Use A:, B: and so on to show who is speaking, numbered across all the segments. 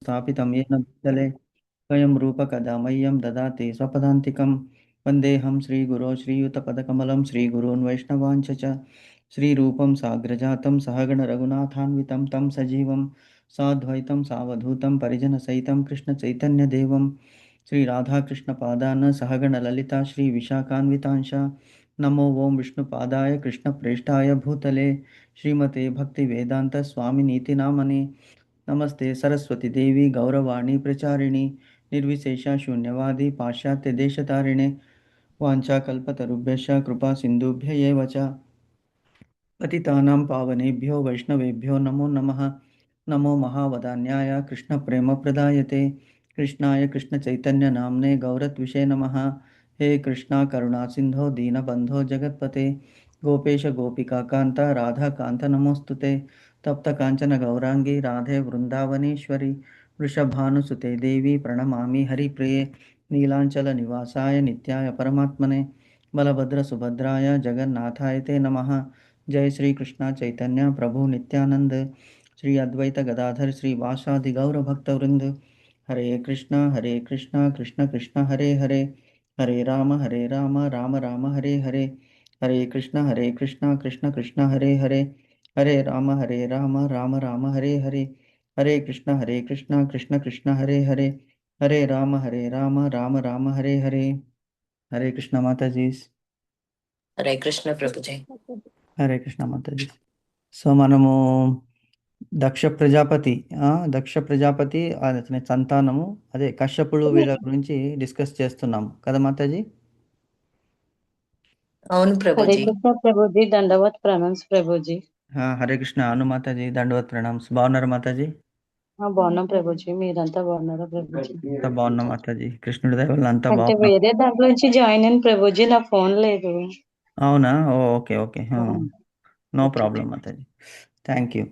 A: स्थापितं येन भूतले स्वयं रूपकदा मह्यं ददाति स्वपदान्तिकं वन्देऽहं श्रीगुरो श्रीयुतपदकमलं श्रीगुरून् वैष्णवांश्च श्रीरूपं साग्रजातं सहगणरघुनाथान्वितं तं सजीवं साद्वैतं सावधूतं परिजनसहितं कृष्णचैतन्यदेवं श्रीराधाकृष्णपादान् सहगणललिता श्रीविशाखान्वितांश नमो ओं विष्णुपादाय कृष्णप्रेष्ठाय भूतले श्रीमते भक्तिवेदान्तस्वामिनीति नामने नमस्ते सरस्वती देवी गौरवाणी प्रचारिणी निर्विशेषा शून्यवादी पाश्चात्य देशतारिणे वाञ्छाकल्पतरुभ्यश्च कृपा सिन्धुभ्य एव च पतितानां पावनेभ्यो वैष्णवेभ्यो नमो नमः। नमो महावदान्याय कृष्णप्रेमप्रदायते कृष्णाय कृष्णचैतन्यनाम्ने गौरत्विषे नमः। हे कृष्णा करुणा सिन्धो दीनबन्धो जगत्पते गोपेश गोपिकान्त राधाकान्त नमोऽस्तुते तप्तकाञ्चन गौराङ्गी राधे वृन्दावनेश्वरी वृषभानुसुते देवी प्रणमामि हरिप्रिये नीलाञ्चलनिवासाय नित्याय परमात्मने बलभद्रसुभद्राय जगन्नाथाय ते नमः। जय श्री कृष्णा चैतन्य प्रभु नित्यानंद श्री अद्वैत गदाधर श्री वासादि गौर भक्तवृंद हरे कृष्णा कृष्ण कृष्ण हरे हरे हरे राम राम राम हरे हरे हरे कृष्णा कृष्ण कृष्ण हरे हरे हरे राम राम राम हरे हरे हरे कृष्णा कृष्ण कृष्ण हरे हरे हरे राम राम राम हरे हरे। हरे कृष्णा माता जी।
B: हरे कृष्ण ప్రభుజీ.
A: హరే కృష్ణ మాతాజీ. సో మనము దక్ష ప్రజాపతి అతని సంతానము అదే కశ్యపుడు వీళ్ళ గురించి డిస్కస్ చేస్తున్నాము కదా మాతాజీ.
B: అవును
C: हरे
B: ప్రభుజీ.
C: कृष्ण प्रभु जी, दंडवत प्रणाम प्रभु जी।
A: హరే కృష్ణ అను మాతాజీ దండవత్ ప్రణామ్స్. బాగున్నారు మాతాజీ?
C: బాగున్నాం ప్రభు జీ, మీరంతా బాగున్నారా ప్రభు జీ?
A: అంతా బాగున్నాం మాతాజీ, కృష్ణుడి దయ వల్ల అంతా
C: అంటే
A: బాగున్నాం.
C: వేరే దాంట్లో నుంచి జాయిన్ అయిన ప్రభు జీ, నా ఫోన్ లేదు.
A: అవునా? Okay okay, no
C: okay.
A: Problem mataji, thank you.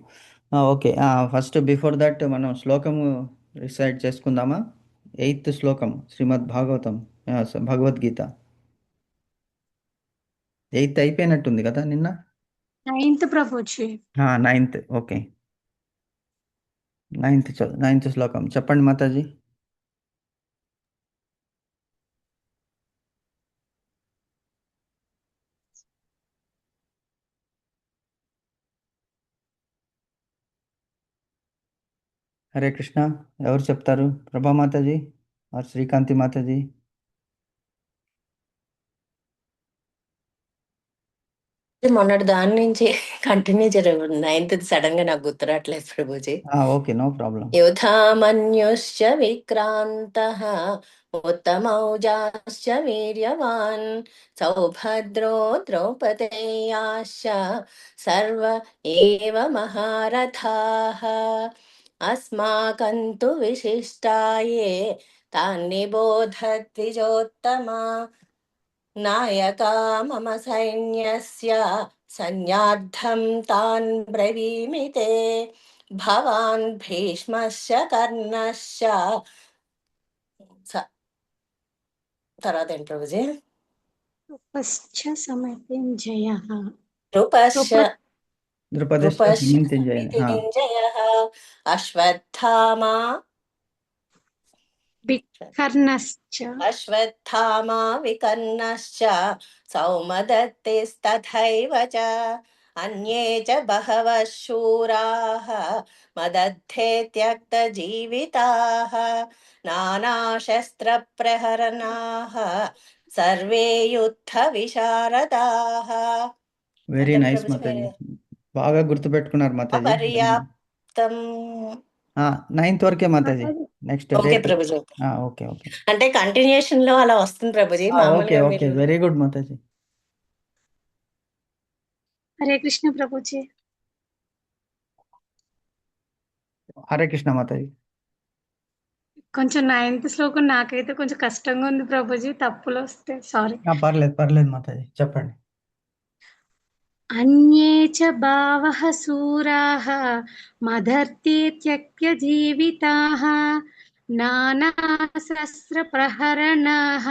A: Okay, first before that మనం శ్లోకము రిసైడ్ చేసుకుందామా? 8th శ్లోకం శ్రీమద్ భాగవతం, భగవద్గీత 8th అయిపోయినట్టుంది కదా నిన్న.
D: 9th Prabhuji.
A: 9th, okay. 9th శ్లోకం చెప్పండి మాతాజీ. హరే కృష్ణ, ఎవరు చెప్తారు? ప్రభా మాతాజీ ఆర్ శ్రీకాంతి మాతాజీ?
B: మొన్నటి దాని నుంచి కంటిన్యూ జరగదు. 9th సడన్ గా నాకు గుర్తురాట్లేదు ప్రభుజీ.
A: Okay, no problem.
B: యోధామన్యుశ్చ విక్రాంత ఉత్తమౌజాశ్చ వీర్యవాన్ సౌభద్రో ద్రౌపదేయాశ్చ సర్వ ఏవ మహారథాః అస్మాకంతు విశిష్టాయే తాన్ నిబోధ ద్విజోత్తమా నాయకా మమ సైన్యస్య సైన్యార్థం తాన్ బ్రవీమి తే భవాన్ భీష్మశ్చ కర్ణశ్చ తర్వాత ఏంటి ప్రభుజీ?
D: రూపశ్చ సమతింజయః
B: రూపశ్చ
A: ద్రుపదశ్చ
B: సమితింజయః అశ్వత్థామా
D: వికర్ణశ్చ
B: అశ్వత్థామా వికర్ణశ్చ సౌమదత్తిస్తథైవ చ అన్యే చ బహవః శూరాः మదర్థే త్యక్తజీవితాः నానాశస్త్రప్రహరణాः సర్వే యుద్ధ విశారదాः.
A: వెరీ నైస్ మాతాజీ, బాగా గుర్తుపెట్టుకున్నారు మాతాజీ.
B: అపర్యాప్తం
A: 9th వరకే Mataji. Next
B: okay Prabhuji.
A: Okay okay,
B: అంటే కంటిన్యూషన్ లో అలా వస్తుంది ప్రభుజీ.
A: ఓకే
B: మామూలుగా
A: ఓకే,
B: మీరు
A: వెరీ గుడ్ మాతాజీ.
D: హరే కృష్ణ ప్రభుజీ.
A: హరే కృష్ణ మాతాజీ.
D: కొంచెం 9th శ్లోకం నాకైతే కొంచెం కష్టంగా ఉంది ప్రభుజీ, తప్పులు వస్తే సారీ.
A: పర్లేదు మాతాజీ, చెప్పండి.
D: అన్యే చ బావః శూరాः మదర్తే త్యక్య జీవితాः నానాశస్త్రప్రహరణాः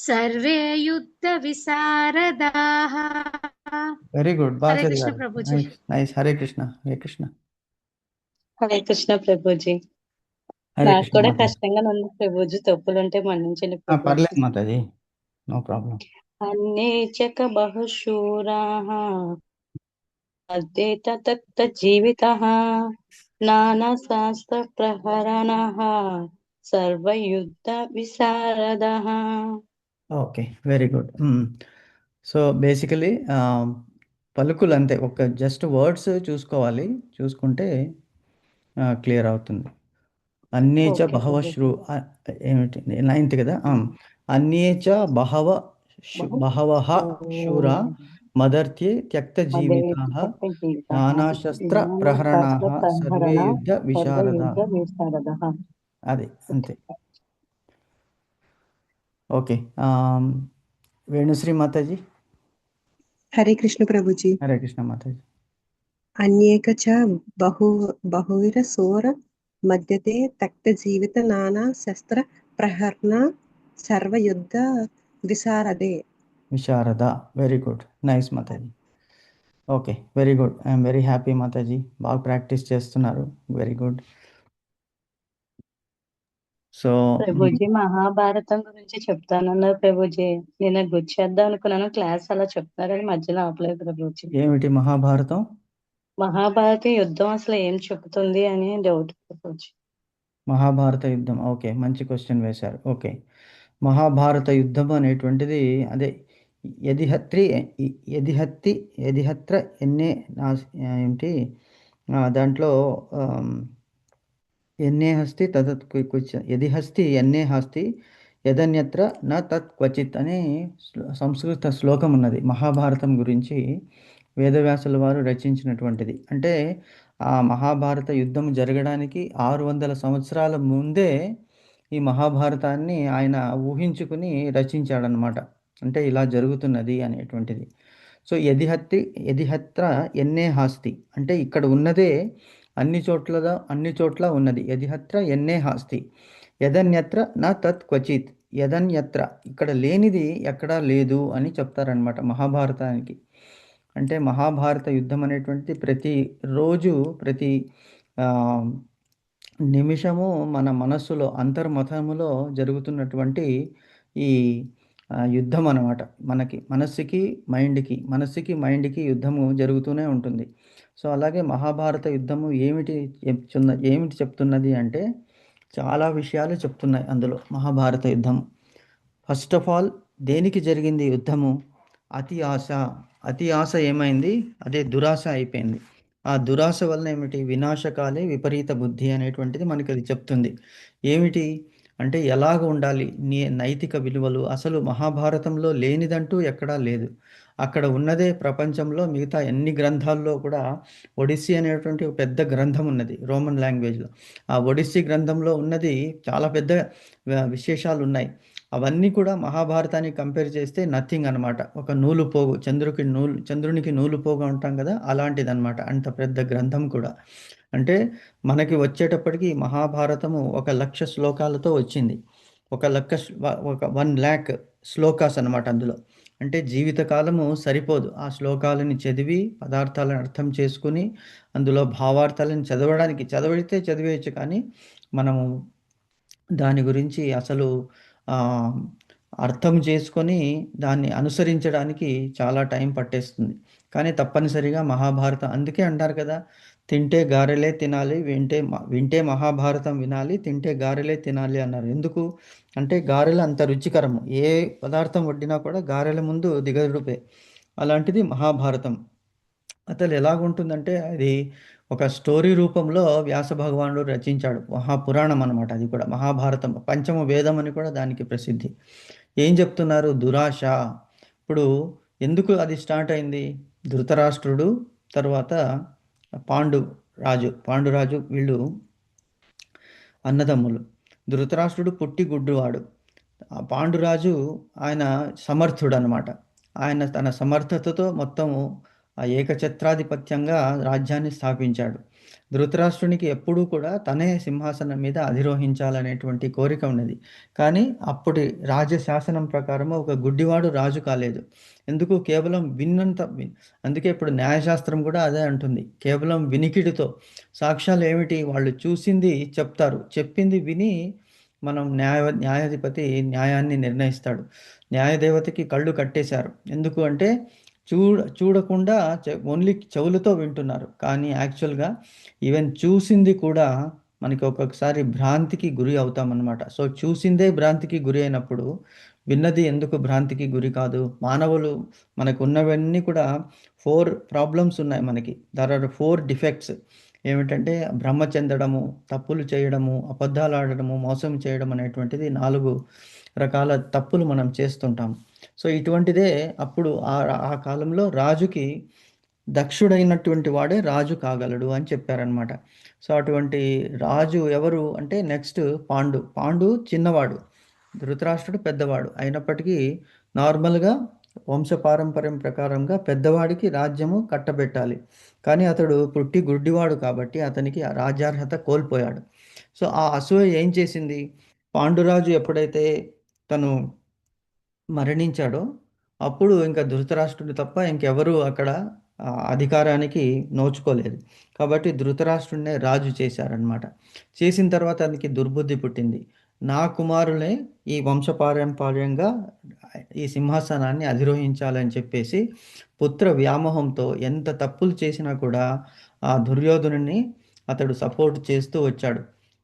D: సర్వే యుద్ధ విశారదాः.
A: వెరీ గుడ్, బాగా
D: హరే కృష్ణ
A: చదివారు.
D: ప్రభుజీ.
A: నైస్. హరే కృష్ణ.
C: హరే కృష్ణ ప్రభు జీ.
A: హరే
C: నాకు
A: కృష్ణ
C: కూడా
A: మాతాజీ.
C: కష్టంగానే ఉంది ప్రభుజీ. తప్పులుంటే మన్నించండి ప్రభుజీ.
A: పర్లేదు మాతాజీ, నో ప్రాబ్లం.
C: అన్నేచక బహుశూరాः అద్వైత తత్త జీవితः నానాశాస్త్ర ప్రహరణः సర్వయుద్ధ విశారదः.
A: Okay, very good. So basically పలుకులు అంతే, ఒక జస్ట్ వర్డ్స్ చూసుకోవాలి, చూసుకుంటే క్లియర్ అవుతుంది. అన్యేచ
C: ఓకే
A: బహవ
C: ప్రభుజీ.
A: శ్రు ఏమిటి 9th కదా. అన్యేచ బహవ బహవః శూరా మదర్థ్యే త్యక్త జీవితాః నానాశస్త్ర ప్రహరణాః సర్వే యుద్ధ విశారదాః.
C: సర్వయుద్ధ విశారదః.
A: అది అంతే. ఓకే, వేణుశ్రీ మాతాజీ.
E: హరే కృష్ణ ప్రభుజీ.
A: హరే కృష్ణ మాతాజీ.
E: అన్యేక చ బహువిర సోర మధ్యతే తక్త జీవిత నానా శస్త్ర ప్రహరణ సర్వయుద్ధ విశారదే.
A: విశారద, very good, nice Mataji. Okay, very good, I'm very happy Mataji, బాగా ప్రాక్టీస్ చేస్తున్నారు, very good. So
C: Prabhuji Mahabharatam గురించి చెప్తానన్నారు ప్రభుజీ. నేను గుర్చేద్దాం అనుకున్నాను, క్లాస్ అలా చెప్తారని మధ్యలో ఆపలేదు ప్రభుజీ.
A: ఏమిటి మహాభారతం?
C: మహాభారత యుద్ధం అసలు ఏం చెప్తుంది అని డౌట్ ప్రభుజీ.
A: మహాభారత యుద్ధం, ఓకే, మంచి క్వశ్చన్ వేశారు. ఓకే, మహాభారత యుద్ధం అనేటువంటిది అదే యదిహత్ర ఎన్నే ఏమిటి దాంట్లో ఎన్నే హస్తి తదత్ యది హస్తి ఎన్నే హస్తి యదన్యత్ర న తత్ క్వచిత్ అనే సంస్కృత శ్లోకం ఉన్నది మహాభారతం గురించి, వేదవ్యాసుల వారు రచించినటువంటిది. అంటే ఆ మహాభారత యుద్ధం జరగడానికి 600 సంవత్సరాల ముందే ఈ మహాభారతాన్ని ఆయన ఊహించుకుని రచించాడనమాట. అంటే ఇలా జరుగుతున్నది అనేటువంటిది. సో యదిహత్ర ఎన్నే హాస్తి అంటే ఇక్కడ ఉన్నదే అన్ని చోట్ల ఉన్నది. యదిహత్ర ఎన్నే హాస్తి యదన్యత్ర నా తత్ క్వచిత్. యదన్యత్ర ఇక్కడ లేనిది ఎక్కడా లేదు అని చెప్తారనమాట మహాభారతానికి. అంటే మహాభారత యుద్ధం అనేటువంటిది ప్రతిరోజు ప్రతి నిమిషము మన మనస్సులో అంతర్మథములో జరుగుతున్నటువంటి ఈ యుద్ధం అన్నమాట. మనస్సుకి మైండ్కి యుద్ధము జరుగుతూనే ఉంటుంది. సో అలాగే మహాభారత యుద్ధము ఏమిటి చెప్తున్నది అంటే చాలా విషయాలు చెప్తున్నాయి అందులో మహాభారత యుద్ధం. ఫస్ట్ ఆఫ్ ఆల్ దేనికి జరిగింది యుద్ధము? అతి ఆశ ఏమైంది? అదే దురాశ అయిపోయింది. ఆ దురాశ వల్ల ఏమిటి? వినాశకాలే విపరీత బుద్ధి అనేటువంటిది మనకి అది చెప్తుంది. ఏమిటి అంటే ఎలాగ ఉండాలి, నైతిక విలువలు అసలు మహాభారతంలో లేనిదంటూ ఎక్కడా లేదు. అక్కడ ఉన్నదే ప్రపంచంలో మిగతా ఎన్ని గ్రంథాల్లో కూడా ఒడిస్సీ అనేటువంటి ఒక పెద్ద గ్రంథం ఉన్నది రోమన్ లాంగ్వేజ్లో. ఆ ఒడిస్సీ గ్రంథంలో ఉన్నది చాలా పెద్ద విశేషాలు ఉన్నాయి. అవన్నీ కూడా మహాభారతానికి కంపేర్ చేస్తే నథింగ్ అనమాట. ఒక నూలు పోగు, చంద్రునికి నూలు పోగు అంటాం కదా, అలాంటిదన్నమాట. అంత పెద్ద గ్రంథం కూడా. అంటే మనకి వచ్చేటప్పటికి మహాభారతము 1,00,000 శ్లోకాలతో వచ్చింది. 1,00,000 శ్లోకాస్ అనమాట అందులో. అంటే జీవితకాలము సరిపోదు ఆ శ్లోకాలని చదివి పదార్థాలను అర్థం చేసుకుని అందులో భావార్థాలను చదివేయచ్చు, కానీ మనము దాని గురించి అసలు అర్థం చేసుకొని దాన్ని అనుసరించడానికి చాలా టైం పట్టేస్తుంది. కానీ తప్పనిసరిగా మహాభారతం, అందుకే అంటారు కదా, తింటే గారెలే తినాలి, వింటే మహాభారతం వినాలి, తింటే గారెలే తినాలి అన్నారు. ఎందుకు అంటే గారెలు అంత రుచికరము, ఏ పదార్థం వడ్డినా కూడా గారెల ముందు దిగదుడిపే. అలాంటిది మహాభారతం. అసలు ఎలాగుంటుందంటే అది ఒక స్టోరీ రూపంలో వ్యాస భగవానుడు రచించాడు. మహాపురాణం అనమాట అది కూడా. మహాభారతం పంచమ వేదం అని కూడా దానికి ప్రసిద్ధి. ఏం చెప్తున్నారు? దురాశ. ఇప్పుడు ఎందుకు అది స్టార్ట్ అయింది? ధృతరాష్ట్రుడు తర్వాత పాండురాజు వీళ్ళు అన్నదమ్ములు. ధృతరాష్ట్రుడు పుట్టి గుడ్డువాడు. పాండురాజు ఆయన సమర్థుడు అనమాట. ఆయన తన సమర్థతతో మొత్తము ఆ ఏకఛత్రాధిపత్యంగా రాజ్యాన్ని స్థాపించాడు. ధృతరాష్ట్రునికి ఎప్పుడూ కూడా తనే సింహాసనం మీద అధిరోహించాలనేటువంటి కోరిక ఉన్నది. కానీ అప్పటి రాజశాసనం ప్రకారం ఒక గుడ్డివాడు రాజు కాలేదు. ఎందుకు? కేవలం అందుకే ఇప్పుడు న్యాయశాస్త్రం కూడా అదే అంటుంది. కేవలం వినికిడితో, సాక్ష్యాలు ఏమిటి? వాళ్ళు చూసింది చెప్తారు. చెప్పింది విని మనం న్యాయాధిపతి న్యాయాన్ని నిర్ణయిస్తాడు. న్యాయదేవతకి కళ్ళు కట్టేశారు. ఎందుకు అంటే చూడకుండా ఓన్లీ చెవులతో వింటున్నారు. కానీ యాక్చువల్గా ఈవెన్ చూసింది కూడా మనకి ఒక్కొక్కసారి భ్రాంతికి గురి అవుతామన్నమాట. సో చూసిందే భ్రాంతికి గురి అయినప్పుడు విన్నది ఎందుకు భ్రాంతికి గురి కాదు? మానవులు మనకు ఉన్నవన్నీ కూడా 4 ప్రాబ్లమ్స్ ఉన్నాయి మనకి. There are 4 defects. ఏమిటంటే భ్రమ చెందడము, తప్పులు చేయడము, అబద్ధాలు ఆడడము, మోసం చేయడం అనేటువంటిది 4 రకాల తప్పులు మనం చేస్తుంటాం. సో ఇటువంటిదే అప్పుడు ఆ కాలంలో రాజుకి దక్షుడైనటువంటి వాడే రాజు కాగలడు అని చెప్పారనమాట. సో అటువంటి రాజు ఎవరు అంటే నెక్స్ట్ పాండు చిన్నవాడు, ధృతరాష్ట్రుడు పెద్దవాడు. అయినప్పటికీ నార్మల్గా వంశపారంపర్యం ప్రకారంగా పెద్దవాడికి రాజ్యము కట్టబెట్టాలి. కానీ అతడు పుట్టి గుడ్డివాడు కాబట్టి అతనికి ఆ రాజ్యార్హత కోల్పోయాడు. సో ఆ అసూయ ఏం చేసింది? పాండురాజు ఎప్పుడైతే తను మరణించాడో అప్పుడు ఇంకా ధృతరాష్ట్రుడు తప్ప ఇంకెవరూ అక్కడ అధికారానికి నోచుకోలేదు. కాబట్టి ధృతరాష్ట్రుడినే రాజు చేశారనమాట. చేసిన తర్వాత అతనికి దుర్బుద్ధి పుట్టింది. నా కుమారులే ఈ వంశపారంపర్యంగా ఈ సింహాసనాన్ని అధిరోహించాలని చెప్పేసి పుత్ర వ్యామోహంతో ఎంత తప్పులు చేసినా కూడా ఆ దుర్యోధనుని అతడు సపోర్ట్ చేస్తూ వచ్చాడు.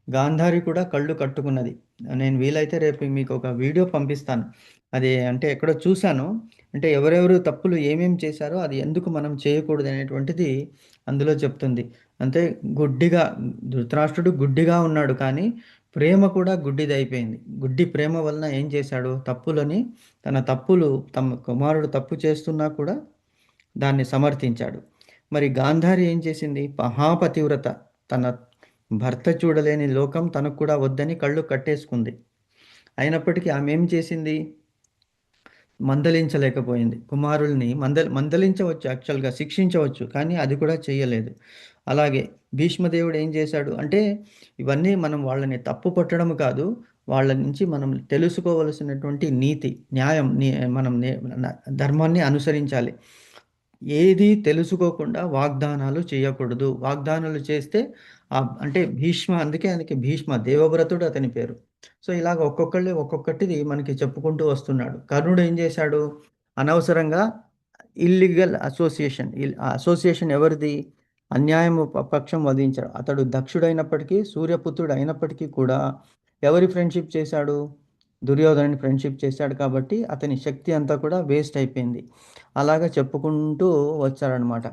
A: గాంధారి కూడా కళ్ళు కట్టుకున్నది. నేను వీలైతే రేపు మీకు ఒక వీడియో పంపిస్తాను. అది అంటే ఎక్కడో చూశాను. అంటే ఎవరెవరు తప్పులు ఏమేమి చేశారో అది ఎందుకు మనం చేయకూడదు అనేటువంటిది అందులో చెప్తుంది. అంటే ధృతరాష్ట్రుడు గుడ్డిగా ఉన్నాడు, కానీ ప్రేమ కూడా గుడ్డిదైపోయింది. గుడ్డి ప్రేమ వలన ఏం చేశాడు? తమ కుమారుడు తప్పు చేస్తున్నా కూడా దాన్ని సమర్థించాడు. మరి గాంధారి ఏం చేసింది? మహాపతివ్రత. తన భర్త చూడలేని లోకం తనకు కూడా వద్దని కళ్ళు కట్టేసుకుంది. అయినప్పటికీ ఆమె ఏం చేసింది? మందలించలేకపోయింది. కుమారుల్ని మందలించవచ్చు, యాక్చువల్గా శిక్షించవచ్చు, కానీ అది కూడా చేయలేదు. అలాగే భీష్మదేవుడు ఏం చేశాడు అంటే ఇవన్నీ మనం వాళ్ళని తప్పు పట్టడం కాదు, వాళ్ళ నుంచి మనం తెలుసుకోవలసినటువంటి నీతి, న్యాయం, మనం ధర్మాన్ని అనుసరించాలి. ఏది తెలుసుకోకుండా వాగ్దానాలు చేయకూడదు. వాగ్దానాలు చేస్తే అంటే అందుకే ఆయనకి భీష్మ, దేవవ్రతుడు అతని పేరు. సో ఇలాగ ఒక్కొక్కటిది మనకి చెప్పుకుంటూ వస్తున్నాడు. కర్ణుడు ఏం చేశాడు? అనవసరంగా ఇల్లీగల్ అసోసియేషన్ ఎవరిది? అన్యాయము పక్షం వధించాడు. అతడు దక్షుడైనప్పటికీ, సూర్యపుత్రుడు అయినప్పటికీ కూడా ఎవరి ఫ్రెండ్షిప్ చేశాడు? దుర్యోధనుని ఫ్రెండ్షిప్ చేశాడు. కాబట్టి అతని శక్తి అంతా కూడా వేస్ట్ అయిపోయింది. అలాగా చెప్పుకుంటూ వచ్చారనమాట.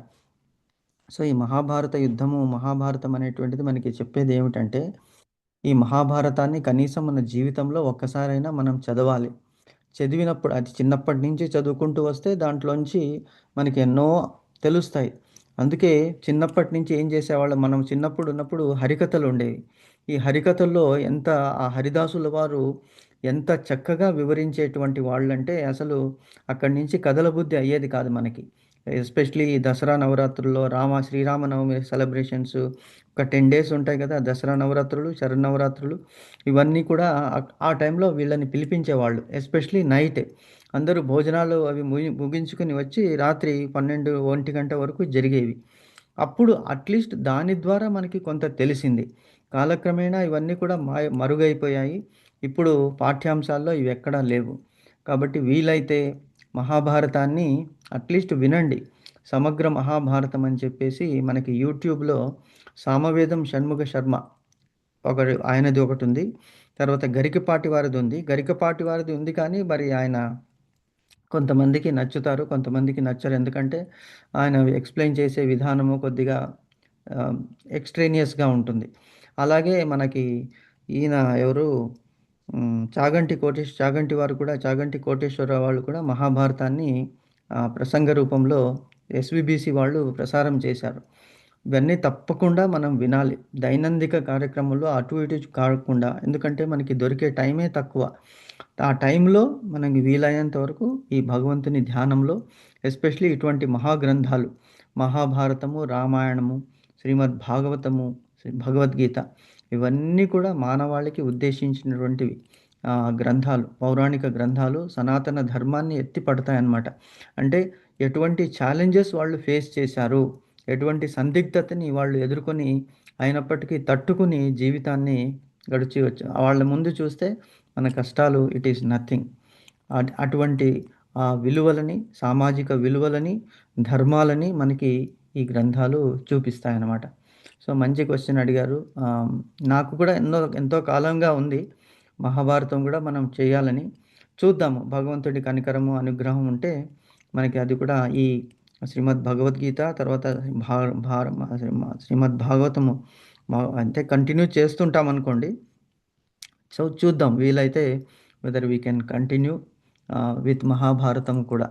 A: సో ఈ మహాభారత యుద్ధము, మహాభారతం అనేటువంటిది మనకి చెప్పేది ఏమిటంటే ఈ మహాభారతాన్ని కనీసం మన జీవితంలో ఒక్కసారైనా మనం చదవాలి. చదివినప్పుడు అది చిన్నప్పటి నుంచి చదువుకుంటూ వస్తే దాంట్లోంచి మనకి ఎన్నో తెలుస్తాయి. అందుకే చిన్నప్పటి నుంచి ఏం చేసేవాళ్ళం? మనం చిన్నప్పుడు ఉన్నప్పుడు హరికథలు ఉండేవి. ఈ హరికథల్లో ఆ హరిదాసుల వారు ఎంత చక్కగా వివరించేటువంటి వాళ్ళంటే అసలు అక్కడి నుంచి కథల బుద్ధి అయ్యేది కాదు మనకి. ఎస్పెషలీ దసరా నవరాత్రుల్లో శ్రీరామనవమి సెలబ్రేషన్స్ ఒక 10 days ఉంటాయి కదా! దసరా నవరాత్రులు, శరన్నవరాత్రులు, ఇవన్నీ కూడా ఆ టైంలో వీళ్ళని పిలిపించేవాళ్ళు. ఎస్పెషలీ నైట్ అందరూ భోజనాలు అవి ముగించుకుని వచ్చి రాత్రి 12, 1 గంట వరకు జరిగేవి. అప్పుడు అట్లీస్ట్ దాని ద్వారా మనకి కొంత తెలిసింది. కాలక్రమేణా ఇవన్నీ కూడా మరుగైపోయాయి. ఇప్పుడు పాఠ్యాంశాల్లో ఇవి ఎక్కడా లేవు. కాబట్టి వీలైతే మహాభారతాన్ని అట్లీస్ట్ వినండి. సమగ్ర మహాభారతం అని చెప్పేసి మనకి యూట్యూబ్లో సామవేదం షణ్ముఖ శర్మ ఆయనది ఒకటి ఉంది. తర్వాత గరికపాటి వారిది ఉంది. కానీ మరి ఆయన కొంతమందికి నచ్చుతారు, కొంతమందికి నచ్చరు. ఎందుకంటే ఆయన ఎక్స్ప్లెయిన్ చేసే విధానము కొద్దిగా ఎక్స్ట్రేనియస్గా ఉంటుంది. అలాగే మనకి ఈయన ఎవరు చాగంటి కోటేశ్వరరావు వాళ్ళు కూడా మహాభారతాన్ని ప్రసంగ రూపంలో ఎస్విబిసి వాళ్ళు ప్రసారం చేశారు. ఇవన్నీ తప్పకుండా మనం వినాలి. దైనందిక కార్యక్రమంలో అటు ఇటు కాకుండా, ఎందుకంటే మనకి దొరికే టైమే తక్కువ. ఆ టైంలో మనకి వీలైనంత వరకు ఈ భగవంతుని ధ్యానంలో, ఎస్పెషలీ ఇటువంటి మహాగ్రంథాలు మహాభారతము, రామాయణము, శ్రీమద్ భాగవతము, భగవద్గీత ఇవన్నీ కూడా మానవాళికి ఉద్దేశించినటువంటివి గ్రంథాలు, పౌరాణిక గ్రంథాలు సనాతన ధర్మాన్ని ఎత్తి పడతాయన్నమాట. అంటే ఎటువంటి ఛాలెంజెస్ వాళ్ళు ఫేస్ చేశారు, ఎటువంటి సందిగ్ధతని వాళ్ళు ఎదుర్కొని అయినప్పటికీ తట్టుకుని జీవితాన్ని గడిచి వచ్చి వాళ్ళ ముందు చూస్తే మన కష్టాలు ఇట్ ఈస్ నథింగ్. అటువంటి విలువలని, సామాజిక విలువలని, ధర్మాలని మనకి ఈ గ్రంథాలు చూపిస్తాయన్నమాట. సో మంచి క్వశ్చన్ అడిగారు. నాకు కూడా ఎంతో కాలంగా ఉంది మహాభారతం కూడా మనం చేయాలని. చూద్దాము, భగవంతుడి కనికరము అనుగ్రహం ఉంటే మనకి అది కూడా ఈ శ్రీమద్ భగవద్గీత తర్వాత శ్రీమద్ భాగవతము అంటే కంటిన్యూ చేస్తుంటాం అనుకోండి. సో చూద్దాం, వీలైతే whether we can continue with Mahabharatam కూడా.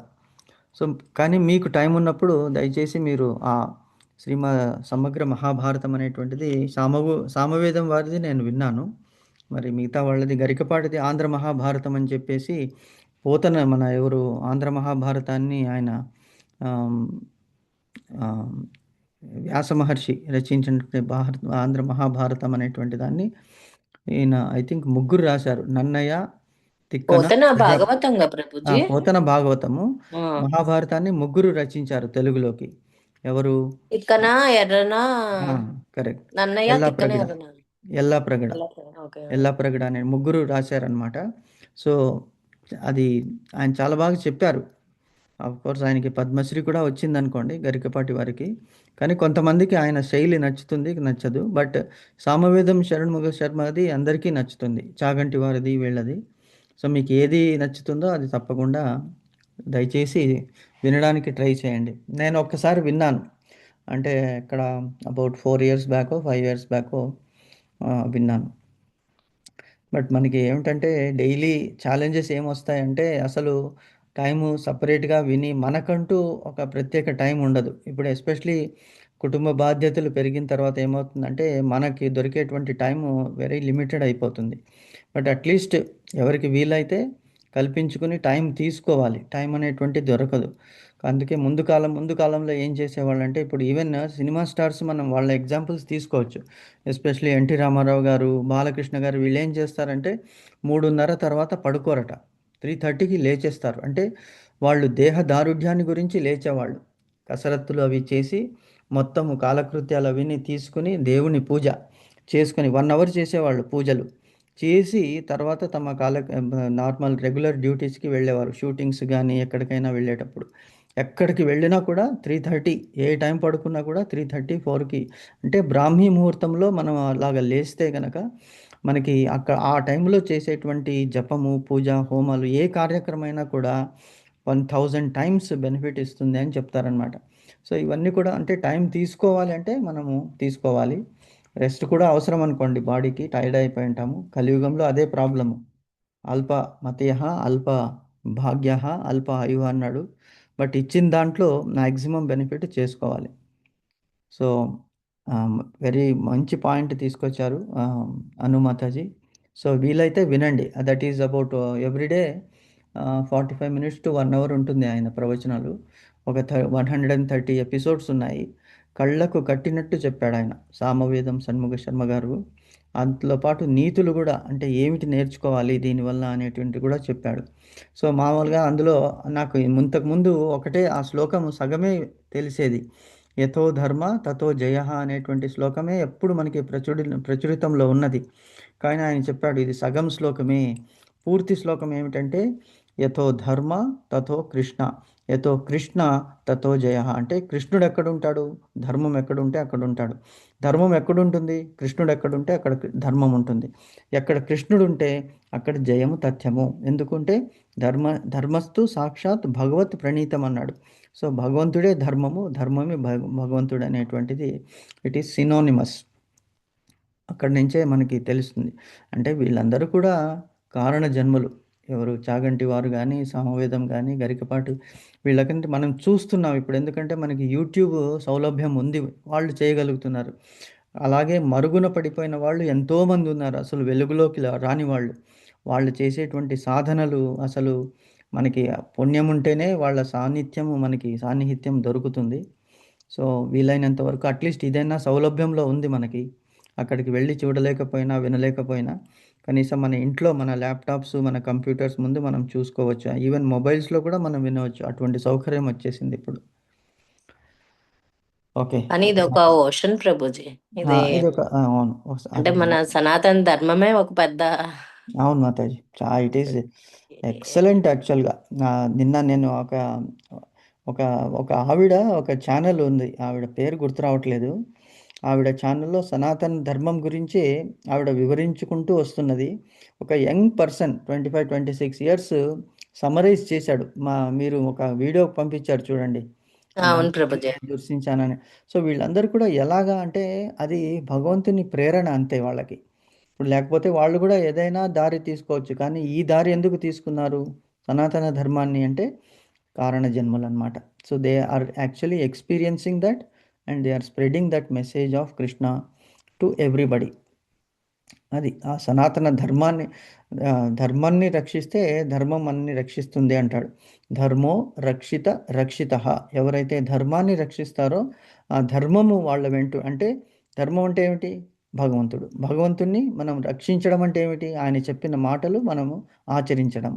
A: సో కానీ మీకు టైం ఉన్నప్పుడు దయచేసి మీరు ఆ సమగ్ర మహాభారతం అనేటువంటిది సామవేదం వారిది నేను విన్నాను. మరి మిగతా వాళ్ళది గరికపాటిది ఆంధ్ర మహాభారతం అని చెప్పేసి పోతన మన ఎవరు ఆంధ్ర మహాభారతాన్ని ఆయన వ్యాస మహర్షి రచించినటువంటి ఆంధ్ర మహాభారతం అనేటువంటి దాన్ని ఈయన ఐ థింక్ ముగ్గురు రాశారు. నన్నయ్య, తిక్కన,
B: పోతన భాగవతంగా ప్రభుజీ.
A: పోతన భాగవతము మహాభారతాన్ని ముగ్గురు రచించారు తెలుగులోకి. ఎవరు?
B: తిక్కన, ఎర్రన,
A: కరెక్ట్,
B: నన్నయ్య, తిక్కన, ఎర్రన,
A: ఎల్లాప్రగడ అనే ముగ్గురు రాశారనమాట. సో అది ఆయన చాలా బాగా చెప్పారు. కోర్స్ ఆయనకి పద్మశ్రీ కూడా వచ్చింది అనుకోండి గరికపాటి వారికి. కానీ కొంతమందికి ఆయన శైలి నచ్చుతుంది, నచ్చదు. బట్ సామవేదం శరణ్ముఖ శర్మది అందరికీ నచ్చుతుంది, చాగంటి వారిది, వీళ్ళది. సో మీకు ఏది నచ్చుతుందో అది తప్పకుండా దయచేసి వినడానికి ట్రై చేయండి. నేను ఒక్కసారి విన్నాను, అంటే ఇక్కడ అబౌట్ 4 years బ్యాకో 5 years బ్యాకో విన్నాను. బట్ మనకి ఏమిటంటే డైలీ ఛాలెంజెస్ ఏమొస్తాయంటే అసలు టైము సపరేట్గా విని మనకంటూ ఒక ప్రత్యేక టైం ఉండదు. ఇప్పుడు ఎస్పెషలీ కుటుంబ బాధ్యతలు పెరిగిన తర్వాత ఏమవుతుందంటే మనకి దొరికేటువంటి టైము వెరీ లిమిటెడ్ అయిపోతుంది. బట్ అట్లీస్ట్ ఎవరికి వీలైతే కల్పించుకుని టైం తీసుకోవాలి. టైం అనేటువంటిది దొరకదు. అందుకే ముందు కాలంలో ఏం చేసేవాళ్ళు అంటే, ఇప్పుడు ఈవెన్ సినిమా స్టార్స్ మనం వాళ్ళ ఎగ్జాంపుల్స్ తీసుకోవచ్చు. ఎస్పెషలీ ఎన్టీ రామారావు గారు, బాలకృష్ణ గారు, వీళ్ళు ఏం చేస్తారంటే 3:30 తర్వాత పడుకోరట, 3:30కి లేచేస్తారు. అంటే వాళ్ళు దేహ దారుఢ్యాన్ని గురించి లేచేవాళ్ళు. కసరత్తులు అవి చేసి మొత్తము కాలకృత్యాలు అవిని తీసుకుని దేవుని పూజ చేసుకుని 1 hour చేసేవాళ్ళు పూజలు చేసి తర్వాత తమ నార్మల్ రెగ్యులర్ డ్యూటీస్కి వెళ్ళేవారు. షూటింగ్స్ కానీ ఎక్కడికైనా వెళ్ళేటప్పుడు ఎక్కడికి వెళ్ళినా కూడా 3:30, ఏ టైం పడుకున్నా కూడా 3:30, 4కి. అంటే బ్రాహ్మీ ముహూర్తంలో మనం అలాగ లేస్తే కనుక మనకి అక్కడ ఆ టైంలో చేసేటువంటి జపము, పూజ, హోమాలు ఏ కార్యక్రమైనా కూడా 1000 times బెనిఫిట్ ఇస్తుంది అని చెప్తారనమాట. సో ఇవన్నీ కూడా అంటే టైం తీసుకోవాలి అంటే మనము తీసుకోవాలి. రెస్ట్ కూడా అవసరం అనుకోండి, బాడీకి టైర్డ్ అయిపోయి ఉంటాము. కలియుగంలో అదే ప్రాబ్లము. అల్ప మతయః అల్ప భాగ్యః అల్ప ఆయుః అన్నాడు. బట్ ఇచ్చిన దాంట్లో మ్యాక్సిమం బెనిఫిట్ చేసుకోవాలి. సో వెరీ మంచి పాయింట్ తీసుకొచ్చారు అనుమాతాజీ. సో వీలైతే వినండి. That is about everyday 45 minutes to 1 hour ఉంటుంది ఆయన ప్రవచనాలు. ఒక 130 episodes ఉన్నాయి. కళ్ళకు కట్టినట్టు చెప్పాడు ఆయన, సామవేదం షణ్ముఖ శర్మ గారు. అందులో పాటు నీతులు కూడా, అంటే ఏమిటి నేర్చుకోవాలి దీనివల్ల అనేటువంటి కూడా చెప్పాడు. సో మామూలుగా అందులో నాకు ఇంతకుముందు ఒకటే ఆ శ్లోకం సగమే తెలిసేది. యథో ధర్మ తథో జయ అనేటువంటి శ్లోకమే ఎప్పుడు మనకి ప్రచురితంలో ఉన్నది. కానీ ఆయన చెప్పాడు ఇది సగం శ్లోకమే. పూర్తి శ్లోకం ఏమిటంటే యథో ధర్మ తథో కృష్ణ, యథో కృష్ణ తథో జయ. అంటే కృష్ణుడు ఎక్కడుంటాడు, ధర్మం ఎక్కడుంటే అక్కడ ఉంటాడు. ధర్మం ఎక్కడుంటుంది, కృష్ణుడు ఎక్కడుంటే అక్కడ ధర్మం ఉంటుంది. ఎక్కడ కృష్ణుడు ఉంటే అక్కడ జయము తథ్యము. ఎందుకంటే ధర్మస్తు సాక్షాత్ భగవత్ ప్రణీతం అన్నాడు. సో భగవంతుడే ధర్మము, ధర్మమే భగవంతుడు అనేటువంటిది ఇట్ ఈస్ సినోనిమస్. అక్కడి నుంచే మనకి తెలుస్తుంది. అంటే వీళ్ళందరూ కూడా కారణ జన్మలు. ఎవరు చాగంటి వారు కానీ, సామవేదం కానీ, గరికపాటి, వీళ్ళకంటే మనం చూస్తున్నాం ఇప్పుడు. ఎందుకంటే మనకి యూట్యూబ్ సౌలభ్యం ఉంది, వాళ్ళు చేయగలుగుతున్నారు. అలాగే మరుగున పడిపోయిన వాళ్ళు ఎంతోమంది ఉన్నారు, అసలు వెలుగులోకి రాని వాళ్ళు. వాళ్ళు చేసేటువంటి సాధనలు అసలు మనకి పుణ్యం ఉంటేనే వాళ్ళ సాన్నిహిత్యం దొరుకుతుంది. సో వీలైనంత వరకు అట్లీస్ట్ ఇదైనా సౌలభ్యంలో ఉంది మనకి. అక్కడికి వెళ్ళి చూడలేకపోయినా, వినలేకపోయినా కనీసం మన ఇంట్లో మన ల్యాప్టాప్స్, మన కంప్యూటర్స్ ముందు మనం చూసుకోవచ్చు. ఈవెన్ మొబైల్స్లో కూడా మనం వినవచ్చు. అటువంటి సౌకర్యం వచ్చేసింది ఇప్పుడు. ఓకే.
B: కానీ ఇది ఒక ఓషన్ ప్రభుజీ. ఇది
A: ఇది ఒక అవును.
B: అంటే మన సనాతన ధర్మమే ఒక పెద్ద
A: అవును మాతాజీ. ఇట్ ఈస్ ఎక్సలెంట్ యాక్చువల్గా. నిన్న నేను ఒక ఒక ఒక ఆవిడ ఒక ఛానల్ ఉంది. ఆవిడ పేరు గుర్తు రావట్లేదు. ఆవిడ ఛానల్లో సనాతన ధర్మం గురించి ఆవిడ వివరించుకుంటూ వస్తున్నది. ఒక యంగ్ పర్సన్ 25, 26 ఇయర్స్ సమరైజ్ చేశాడు. మీరు ఒక వీడియో పంపించారు చూడండి.
B: అవును ప్రభుజీ.
A: నేను దర్శించానని. సో వీళ్ళందరూ కూడా ఎలాగా అంటే అది భగవంతుని ప్రేరణ అంతే వాళ్ళకి. ఇప్పుడు లేకపోతే వాళ్ళు కూడా ఏదైనా దారి తీసుకోవచ్చు. కానీ ఈ దారి ఎందుకు తీసుకున్నారు సనాతన ధర్మాన్ని అంటే కారణ జన్మలు అనమాట. So they are actually experiencing that and they are spreading that message of Krishna to everybody. అది ఆ సనాతన ధర్మాన్ని రక్షిస్తే ధర్మం అన్ని రక్షిస్తుంది అంటాడు. ధర్మో రక్షిత రక్షిత. ఎవరైతే ధర్మాన్ని రక్షిస్తారో ఆ ధర్మము వాళ్ళ వెంట అంటే ధర్మం అంటే ఏమిటి? భగవంతుడు. భగవంతుణ్ణి మనం రక్షించడం అంటే ఏమిటి? ఆయన చెప్పిన మాటలు మనము ఆచరించడం.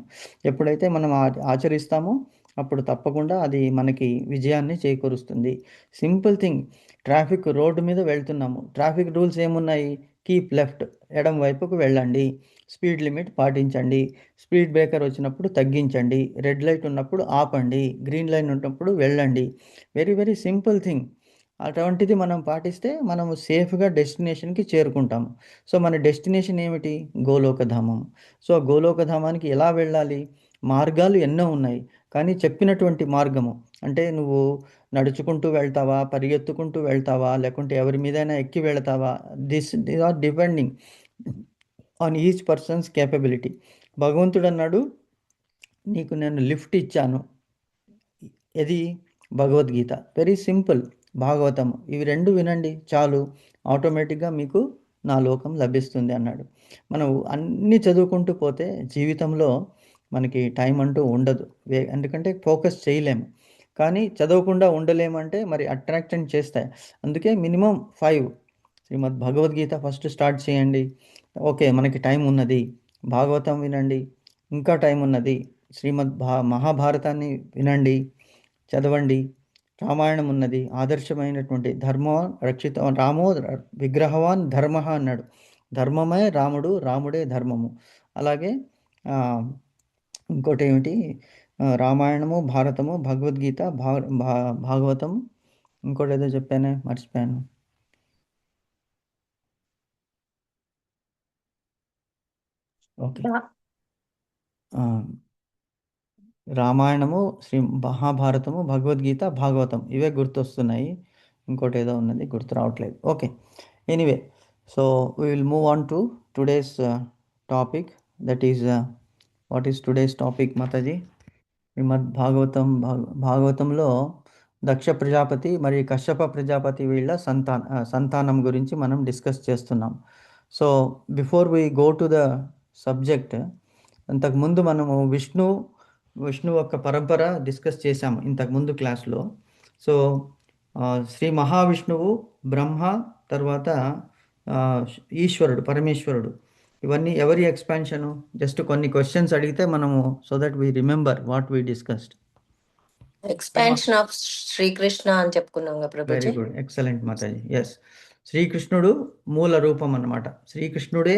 A: ఎప్పుడైతే మనం ఆచరిస్తామో అప్పుడు తప్పకుండా అది మనకి విజయాన్ని చేకూరుస్తుంది. Simple thing. ట్రాఫిక్ రోడ్డు మీద వెళ్తున్నాము. ట్రాఫిక్ రూల్స్ ఏమున్నాయి? కీప్ లెఫ్ట్, ఎడం వైపుకు వెళ్ళండి, స్పీడ్ లిమిట్ పాటించండి, స్పీడ్ బ్రేకర్ వచ్చినప్పుడు తగ్గించండి, రెడ్ లైట్ ఉన్నప్పుడు ఆపండి, గ్రీన్ లైన్ ఉన్నప్పుడు వెళ్ళండి. Very very simple thing. అటువంటిది మనం పాటిస్తే మనము సేఫ్గా డెస్టినేషన్కి చేరుకుంటాము. సో మన డెస్టినేషన్ ఏమిటి? గోలోకధామం. సో గోలోకధామానికి ఎలా వెళ్ళాలి? మార్గాలు ఎన్నో ఉన్నాయి. కానీ చెప్పినటువంటి మార్గము అంటే నువ్వు నడుచుకుంటూ వెళ్తావా, పరిగెత్తుకుంటూ వెళ్తావా, లేకుంటే ఎవరి మీదైనా ఎక్కి వెళ్తావా? These are depending on each person's capability. భగవంతుడు అన్నాడు, నీకు నేను లిఫ్ట్ ఇచ్చాను. ఇది భగవద్గీత. Very simple. భాగవతం ఇవి రెండు వినండి చాలు, ఆటోమేటిక్గా మీకు నా లోకం లభిస్తుంది అన్నాడు. మనం అన్నీ చదువుకుంటూ పోతే జీవితంలో మనకి టైం అంటూ ఉండదు. ఎందుకంటే ఫోకస్ చేయలేము. కానీ చదవకుండా ఉండలేమంటే మరి అట్రాక్షన్ చేస్తాయి. అందుకే మినిమం 5 శ్రీమద్ భగవద్గీత ఫస్ట్ స్టార్ట్ చేయండి. ఓకే మనకి టైం ఉన్నది, భాగవతం వినండి. ఇంకా టైం ఉన్నది, మహాభారతాన్ని వినండి, చదవండి. రామాయణం ఉన్నది, ఆదర్శమైనటువంటి రామో విగ్రహవాన్ ధర్మ అన్నాడు. ధర్మమే రాముడు, రాముడే ధర్మము. అలాగే ఇంకోటి ఏమిటి? రామాయణము, భారతము, భగవద్గీత, భాగవతము, ఇంకోటి ఏదో చెప్పానే మర్చిపోయాను. ఓకే, రామాయణము, మహాభారతము, భగవద్గీత, భాగవతం ఇవే గుర్తొస్తున్నాయి. ఇంకోటి ఏదో ఉన్నది గుర్తు రావట్లేదు. Okay, anyway, so we will move on to today's topic. That is what is today's topic Mataji? Shrimad భాగవతంలో దక్ష ప్రజాపతి మరియు కశ్యప ప్రజాపతి వీళ్ళ సంతానం గురించి మనం డిస్కస్ చేస్తున్నాం. So before we go to the subject, ఇంతకుముందు మనము విష్ణు యొక్క పరంపర డిస్కస్ చేశాము ఇంతకుముందు క్లాస్లో. సో శ్రీ మహావిష్ణువు, బ్రహ్మ, తర్వాత ఈశ్వరుడు, పరమేశ్వరుడు, ఇవన్నీ ఎవరి ఎక్స్పాన్షను? జస్ట్ కొన్ని క్వశ్చన్స్ అడిగితే మనము so that we remember what we discussed.
B: Expansion of Srikrishna అని చెప్పుకున్నాం కదా Prabhuji.
A: Very good, excellent Mataji. Yes, శ్రీకృష్ణుడు మూల రూపం అన్నమాట. శ్రీకృష్ణుడే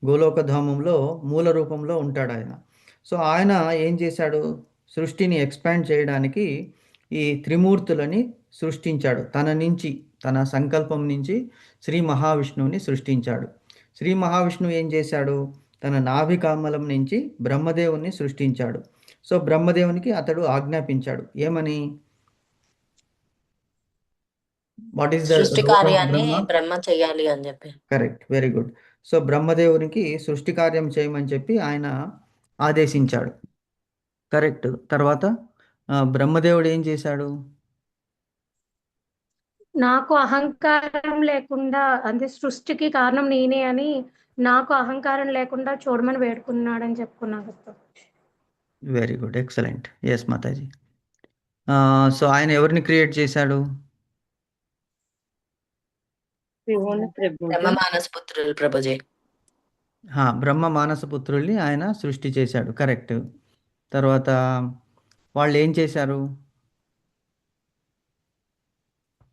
A: గోలోకధామంలో మూల రూపంలో ఉంటాడు ఆయన. సో ఆయన ఏం చేశాడు? సృష్టిని ఎక్స్పాండ్ చేయడానికి ఈ త్రిమూర్తులని సృష్టించాడు. తన సంకల్పం నుంచి శ్రీ మహావిష్ణువుని సృష్టించాడు. శ్రీ మహావిష్ణువు ఏం చేశాడు? తన నాభికమలం నుంచి బ్రహ్మదేవుని సృష్టించాడు. సో బ్రహ్మదేవునికి అతడు ఆజ్ఞాపించాడు ఏమని? వాట్ ఈస్ ద
B: సృష్టి
A: రోల్ ఆఫ్
B: కార్యాన్ని
A: బ్రహ్మ?
B: బ్రహ్మ చేయాలి అని చెప్పి.
A: Correct, very good. సో బ్రహ్మదేవునికి సృష్టి కార్యం చేయమని చెప్పి ఆయన ఆదేశించాడు. కరెక్ట్. తర్వాత బ్రహ్మదేవుడు ఏం చేశాడు?
D: నాకు అహంకారం లేకుండా, అంటే సృష్టికి కారణం నేనే అని నాకు అహంకారం లేకుండా చూడమని వేడుకున్నాడని చెప్పుకున్నాను.
A: Very good, excellent. Yes Mataji. So ఆయన ఎవరిని క్రియేట్ చేశాడు?
C: శివుని ప్రభుజీ.
B: బ్రహ్మ మానస పుత్రులు ప్రభుజీ.
A: బ్రహ్మ మానస పుత్రుల్ని ఆయన సృష్టి చేశాడు, కరెక్ట్. తర్వాత వాళ్ళు ఏం చేశారు?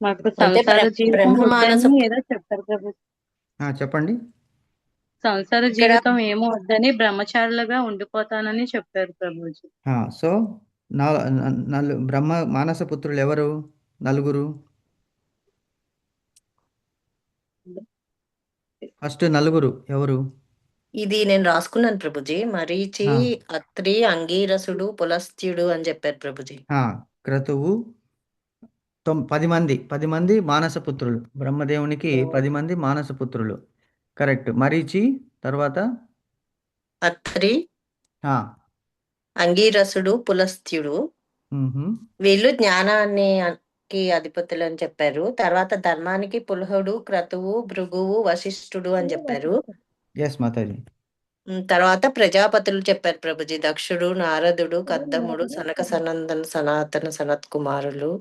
C: మాకు
B: అంటే
C: సంసార జీవితం
B: బ్రహ్మ మానస
C: వద్దని ఏదో చెప్పారు ప్రభుజీ.
A: చెప్పండి.
C: సంసార
B: ఇక్కడ
C: జీవితం ఏమో వద్దని బ్రహ్మచారులుగా ఉండిపోతానని చెప్పారు ప్రభుజీ.
A: సో బ్రహ్మ మానస పుత్రులు ఎవరు? నలుగురు. ఫస్ట్ నలుగురు ఎవరు?
B: ఇది నేను రాసుకున్నాను ప్రభుజీ. మరీచి,
A: ఆ,
B: అత్రి, అంగీరసుడు, పులస్త్యుడు అని చెప్పారు ప్రభుజీ.
A: క్రతువు 10 మంది మానస పుత్రులు. బ్రహ్మదేవునికి 10 మంది మానస పుత్రులు, కరెక్ట్. మరీచి, తర్వాత
B: అత్రి,
A: ఆ,
B: అంగీరసుడు, పులస్త్యుడు,
A: మ్హూ.
B: వీళ్ళు జ్ఞానానికి అధిపతులు అని చెప్పారు. తర్వాత ధర్మానికి పులహుడు, క్రతువు, భృగువు, వశిష్ఠుడు అని చెప్పారు.
A: ఎస్ మాతాజీ.
B: తర్వాత ప్రజాపతులు చెప్పారు ప్రభుజీ. దక్షుడు, నారదుడు, కద్దముడు, సనక సనందన, సనాతన, సనత్ కుమారులు.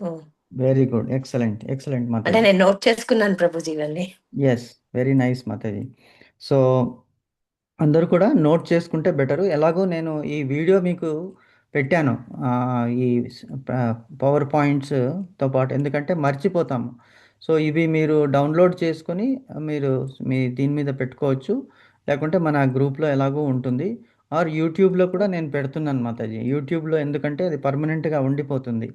A: వెరీ గుడ్, ఎక్సలెంట్ ఎక్సలెంట్
B: అంటే
A: మాతాజీ.
B: నేను నోట్ చేసుకున్నాను ప్రభుజీ ఇవన్నీ.
A: Yes, very nice mataji. So అందరూ కూడా నోట్ చేసుకుంటే బెటరు. ఎలాగో నేను ఈ వీడియో మీకు పెట్టాను, ఈ పవర్ పాయింట్స్తో పాటు, ఎందుకంటే మర్చిపోతాము. సో ఇవి మీరు డౌన్లోడ్ చేసుకొని మీరు మీ దీని మీద పెట్టుకోవచ్చు, లేకుంటే మన గ్రూప్లో ఎలాగో ఉంటుంది. ఆర్ యూట్యూబ్లో కూడా నేను పెడుతున్నాను మాతాజీ. యూట్యూబ్లో ఎందుకంటే అది పర్మనెంట్గా ఉండిపోతుంది.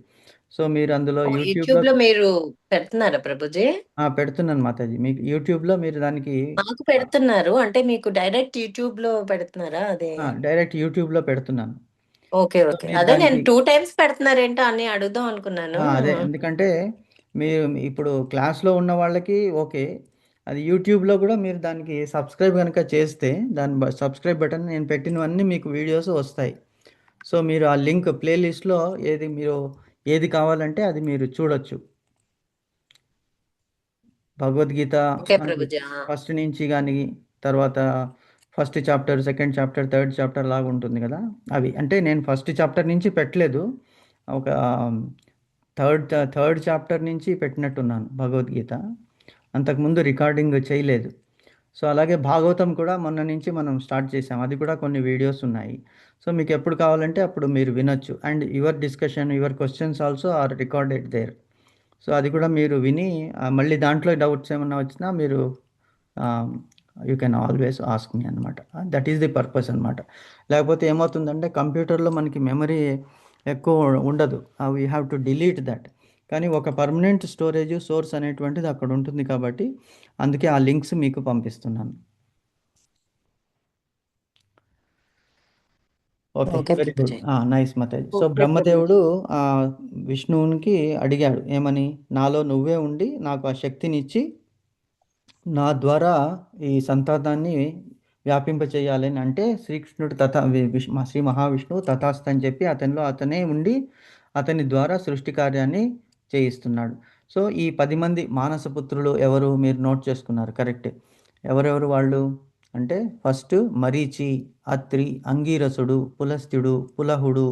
A: సో మీరు అందులో యూట్యూబ్లో
B: యూట్యూబ్ లో మీరు పెడుతున్నారా ప్రభుజీ?
A: పెడుతున్నాను మాతాజీ. మీకు యూట్యూబ్లో మీరు దానికి
B: మాకు పెడుతున్నారు అంటే మీకు డైరెక్ట్ యూట్యూబ్ లో పెడుతున్నారా? అదే
A: డైరెక్ట్ యూట్యూబ్లో పెడుతున్నాను.
B: Okay
A: so
B: okay.
A: మీరు
B: అదే నేను
A: దానికి
B: 2 టైమ్స్ పెడుతున్నారేంటో అని అడుగుదాం అనుకున్నాను.
A: అదే, ఎందుకంటే మీరు ఇప్పుడు క్లాస్లో ఉన్న వాళ్ళకి ఓకే, అది యూట్యూబ్లో కూడా మీరు దానికి సబ్స్క్రైబ్ కనుక చేస్తే సబ్స్క్రైబ్ బటన్ నేను పెట్టినవన్నీ మీకు వీడియోస్ వస్తాయి. సో మీరు ఆ లింక్ ప్లేలిస్ట్లో ఏది కావాలంటే అది మీరు చూడొచ్చు. భగవద్గీత
B: ఓకే
A: మనకి
B: ప్రభుజీ.
A: ఫస్ట్ నుంచి కానీ, తర్వాత first chapter, second chapter, third chapter లాగా ఉంటుంది కదా, అవి అంటే నేను ఫస్ట్ చాప్టర్ నుంచి పెట్టలేదు, ఒక థర్డ్ చాప్టర్ నుంచి పెట్టినట్టున్నాను భగవద్గీత. అంతకుముందు రికార్డింగ్ చేయలేదు. సో అలాగే భాగవతం కూడా మొన్న నుంచి మనం స్టార్ట్ చేసాం, అది కూడా కొన్ని వీడియోస్ ఉన్నాయి. సో మీకు ఎప్పుడు కావాలంటే అప్పుడు మీరు వినొచ్చు. And your discussion, your questions also are recorded there. So అది కూడా మీరు విని మళ్ళీ దాంట్లో డౌట్స్ ఏమన్నా వచ్చినా మీరు you can always ask me అనమాట. దట్ ఈస్ ది పర్పస్ అనమాట. లేకపోతే ఏమవుతుందంటే కంప్యూటర్లో మనకి మెమరీ ఎక్కువ ఉండదు, we have to delete that. కానీ ఒక పర్మనెంట్ స్టోరేజ్ సోర్స్ అనేటువంటిది అక్కడ ఉంటుంది కాబట్టి అందుకే ఆ లింక్స్ మీకు పంపిస్తున్నాను. Okay,
B: okay
A: very good,
B: Prabhuji.
A: Nice mataji. So
C: okay
A: బ్రహ్మదేవుడు విష్ణువునికి అడిగాడు ఏమని, నాలో నువ్వే ఉండి నాకు ఆ శక్తినిచ్చి నా ద్వారా ఈ సంతానాన్ని వ్యాపింపచేయాలని అంటే శ్రీకృష్ణుడు శ్రీ మహావిష్ణువు తథాస్తు అని చెప్పి అతనే ఉండి అతని ద్వారా సృష్టి కార్యాన్ని చేయిస్తున్నాడు. సో ఈ 10 మంది మానసపుత్రులు ఎవరు మీరు నోట్ చేసుకున్నారు, కరెక్టే. ఎవరెవరు వాళ్ళు అంటే ఫస్ట్ మరీచి, అత్రి, అంగీరసుడు, పులస్త్యుడు, పులహుడు,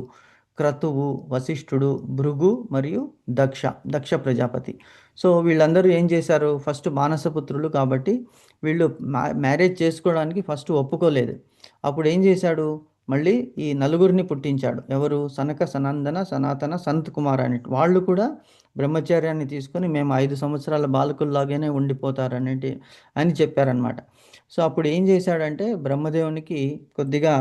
A: క్రతువు, వశిష్ఠుడు, భృగు మరియు దక్ష ప్రజాపతి. సో వీళ్ళందరూ ఏం చేశారు, ఫస్ట్ మానసపుత్రులు కాబట్టి వీళ్ళు మ్యారేజ్ చేసుకోవడానికి ఫస్ట్ ఒప్పుకోలేదు. అప్పుడు ఏం చేశాడు, మళ్ళీ ఈ నలుగురిని పుట్టించాడు. ఎవరు, సనక సనందన సనాతన సంత్ కుమార్ అని. వాళ్ళు కూడా బ్రహ్మచర్యాన్ని తీసుకొని మేము 5 సంవత్సరాల బాలకుల్లాగానే ఉండిపోతారనేటి అని చెప్పారనమాట. సో అప్పుడు ఏం చేశాడంటే బ్రహ్మదేవునికి కొద్దిగా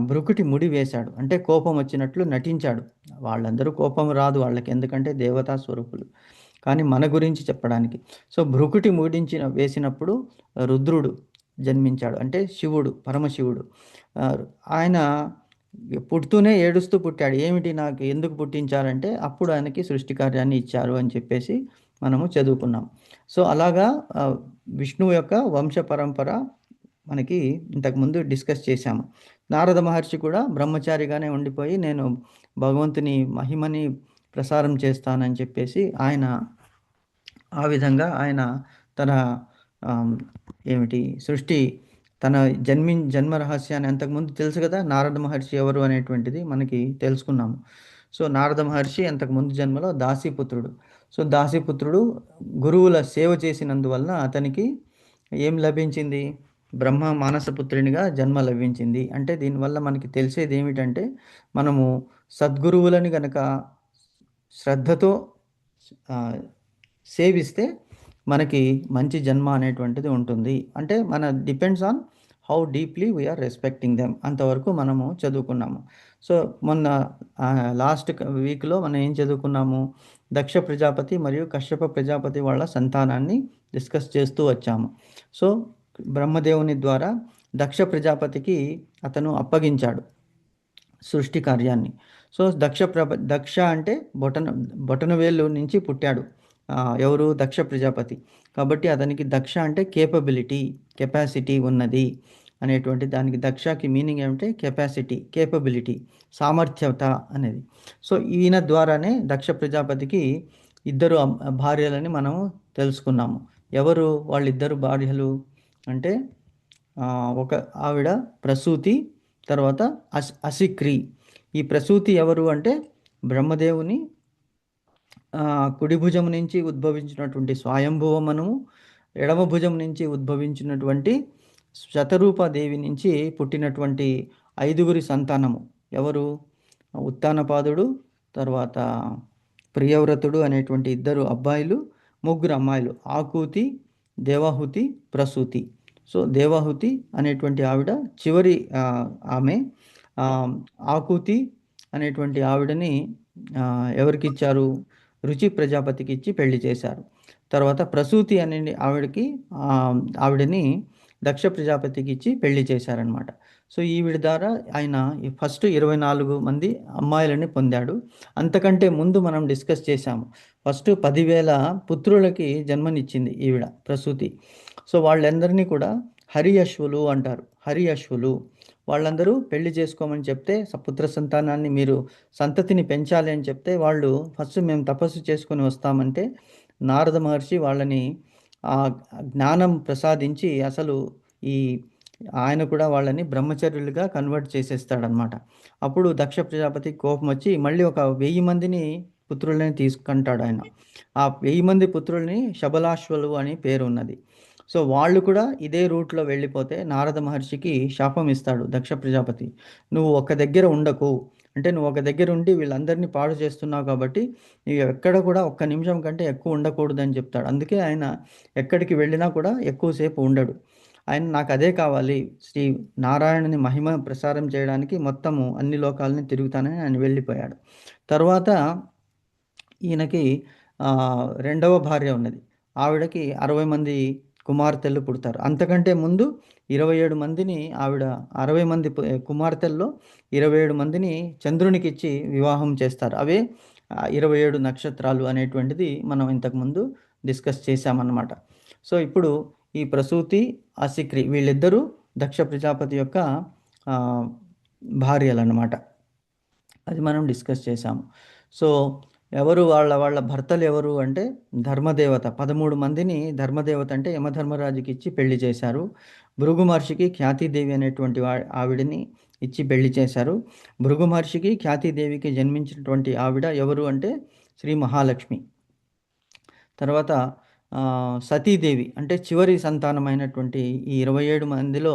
A: భృకుటి ముడి వేశాడు, అంటే కోపం వచ్చినట్లు నటించాడు. వాళ్ళందరూ కోపం రాదు వాళ్ళకి, ఎందుకంటే దేవతా స్వరూపులు, కానీ మన గురించి చెప్పడానికి. సో భృకుటి వేసినప్పుడు రుద్రుడు జన్మించాడు, అంటే శివుడు, పరమశివుడు. ఆయన పుడుతూనే ఏడుస్తూ పుట్టాడు. ఏమిటి నాకు ఎందుకు పుట్టించారంటే అప్పుడు ఆయనకి సృష్టి కార్యాన్ని ఇచ్చారు అని చెప్పేసి మనము చదువుకున్నాం. సో అలాగా విష్ణువు యొక్క వంశ పరంపర మనకి ఇంతకుముందు డిస్కస్ చేశాము. నారద మహర్షి కూడా బ్రహ్మచారిగానే ఉండిపోయి నేను భగవంతుని మహిమని ప్రసారం చేస్తానని చెప్పేసి ఆయన ఆ విధంగా ఆయన తన సృష్టి తన జన్మ రహస్యాన్ని అంతకుముందు తెలుసు కదా, నారద మహర్షి ఎవరు అనేటువంటిది మనకి తెలుసుకున్నాము. సో నారద మహర్షి అంతకుముందు జన్మలో దాసీపుత్రుడు. సో దాసిపుత్రుడు గురువుల సేవ చేసినందువల్ల అతనికి ఏం లభించింది? బ్రహ్మ మానసపుత్రునిగా జన్మ లభించింది. అంటే దీనివల్ల మనకి తెలిసేది ఏమిటంటే, మనము సద్గురువులని గనక శ్రద్ధతో సేవిస్తే మనకి మంచి జన్మ అనేటువంటిది ఉంటుంది. అంటే మన depends on how deeply we are respecting them. అంతవరకు మనము చదువుకున్నాము. సో మొన్న లాస్ట్ వీక్లో మనం ఏం చదువుకున్నాము? దక్ష ప్రజాపతి మరియు కశ్యప ప్రజాపతి వాళ్ళ సంతానాన్ని డిస్కస్ చేస్తూ వచ్చాము. సో బ్రహ్మదేవుని ద్వారా దక్ష ప్రజాపతికి అతను అప్పగించాడు సృష్టి కార్యాన్ని. సో దక్ష అంటే బొటనవేలు నుంచి పుట్టాడు ఎవరు? దక్ష ప్రజాపతి. కాబట్టి అతనికి దక్ష అంటే కెపాసిటీ ఉన్నది అనేటువంటి దానికి దక్షకి మీనింగ్ ఏమంటే కెపాసిటీ, కేపబిలిటీ, సామర్థ్యత అనేది. సో ఈయన ద్వారానే దక్ష ప్రజాపతికి ఇద్దరు భార్యలని మనము తెలుసుకున్నాము. ఎవరు వాళ్ళిద్దరు భార్యలు అంటే ఒక ఆవిడ ప్రసూతి, తర్వాత అసిక్రి. ఈ ప్రసూతి ఎవరు అంటే బ్రహ్మదేవుని కుడి భుజం నుంచి ఉద్భవించినటువంటి స్వయంభువ మనువు, ఎడమ భుజం నుంచి ఉద్భవించినటువంటి శతరూపాదేవి నుంచి పుట్టినటువంటి 5గురి సంతానము. ఎవరు? ఉత్తానపాదుడు, తర్వాత ప్రియవ్రతుడు అనేటువంటి 2 అబ్బాయిలు, 3 అమ్మాయిలు. ఆకూతి, దేవాహుతి, ప్రసూతి. సో దేవాహుతి అనేటువంటి ఆవిడ చివరి ఆమె. ఆకూతి అనేటువంటి ఆవిడని ఎవరికి ఇచ్చారు? రుచి ప్రజాపతికి ఇచ్చి పెళ్లి చేశారు. తర్వాత ప్రసూతి అనే ఆవిడని దక్ష ప్రజాపతికి ఇచ్చి పెళ్లి చేశారనమాట. సో ఈవిడ ద్వారా ఆయన ఫస్ట్ 24 మంది అమ్మాయిలని పొందాడు. అంతకంటే ముందు మనం డిస్కస్ చేశాము. ఫస్ట్ 10,000 పుత్రులకి జన్మనిచ్చింది ఈవిడ ప్రసూతి. సో వాళ్ళందరినీ కూడా హరియశ్వులు అంటారు. హరియశ్వులు వాళ్ళందరూ పెళ్లి చేసుకోమని చెప్తే, పుత్ర సంతానాన్ని మీరు సంతతిని పెంచాలి అని చెప్తే, వాళ్ళు ఫస్ట్ మేము తపస్సు చేసుకొని వస్తామంటే నారద మహర్షి వాళ్ళని జ్ఞానం ప్రసాదించి అసలు ఆయన కూడా వాళ్ళని బ్రహ్మచర్యులుగా కన్వర్ట్ చేసేస్తాడనమాట. అప్పుడు దక్ష ప్రజాపతి కోపం వచ్చి మళ్ళీ ఒక 1000 మందిని పుత్రులని తీసుకుంటాడు ఆయన. ఆ 1000 మంది పుత్రుల్ని శబలాశ్వలు అని పేరు ఉన్నది. సో వాళ్ళు కూడా ఇదే రూట్లో వెళ్ళిపోతే నారద మహర్షికి శాపం ఇస్తాడు దక్ష ప్రజాపతి. నువ్వు ఒక దగ్గర ఉండకు, అంటే నువ్వు ఒక దగ్గర ఉండి వీళ్ళందరినీ పాడు చేస్తున్నావు కాబట్టి నువ్వు ఎక్కడ కూడా ఒక్క నిమిషం కంటే ఎక్కువ ఉండకూడదని చెప్తాడు. అందుకే ఆయన ఎక్కడికి వెళ్ళినా కూడా ఎక్కువసేపు ఉండడు. ఆయన నాకు అదే కావాలి, శ్రీ నారాయణుని మహిమ ప్రసారం చేయడానికి మొత్తము అన్ని లోకాలని తిరుగుతానని ఆయన వెళ్ళిపోయాడు. తర్వాత ఈయనకి 2వ భార్య ఉన్నది. ఆవిడకి 60 మంది కుమార్తెలు పుడతారు. అంతకంటే ముందు 27 మందిని ఆవిడ 60 మంది కుమార్తెల్లో 27 మందిని చంద్రునికి ఇచ్చి వివాహం చేస్తారు. అవే 27 నక్షత్రాలు అనేటువంటిది మనం ఇంతకుముందు డిస్కస్ చేశామన్నమాట. సో ఇప్పుడు ఈ ప్రసూతి, అసిక్రి వీళ్ళిద్దరూ దక్ష ప్రజాపతి యొక్క భార్యలన్నమాట. అది మనం డిస్కస్ చేశాము. సో ఎవరు వాళ్ళ భర్తలు ఎవరు అంటే ధర్మదేవత. 13 మందిని ధర్మదేవత అంటే యమధర్మరాజుకి ఇచ్చి పెళ్లి చేశారు. భృగు మహర్షికి ఖ్యాతిదేవి అనేటువంటి ఆవిడని ఇచ్చి పెళ్లి చేశారు. భృగు మహర్షికి ఖ్యాతిదేవికి జన్మించినటువంటి ఆవిడ ఎవరు అంటే శ్రీ మహాలక్ష్మి. తర్వాత సతీదేవి అంటే చివరి సంతానమైనటువంటి ఈ 27 మందిలో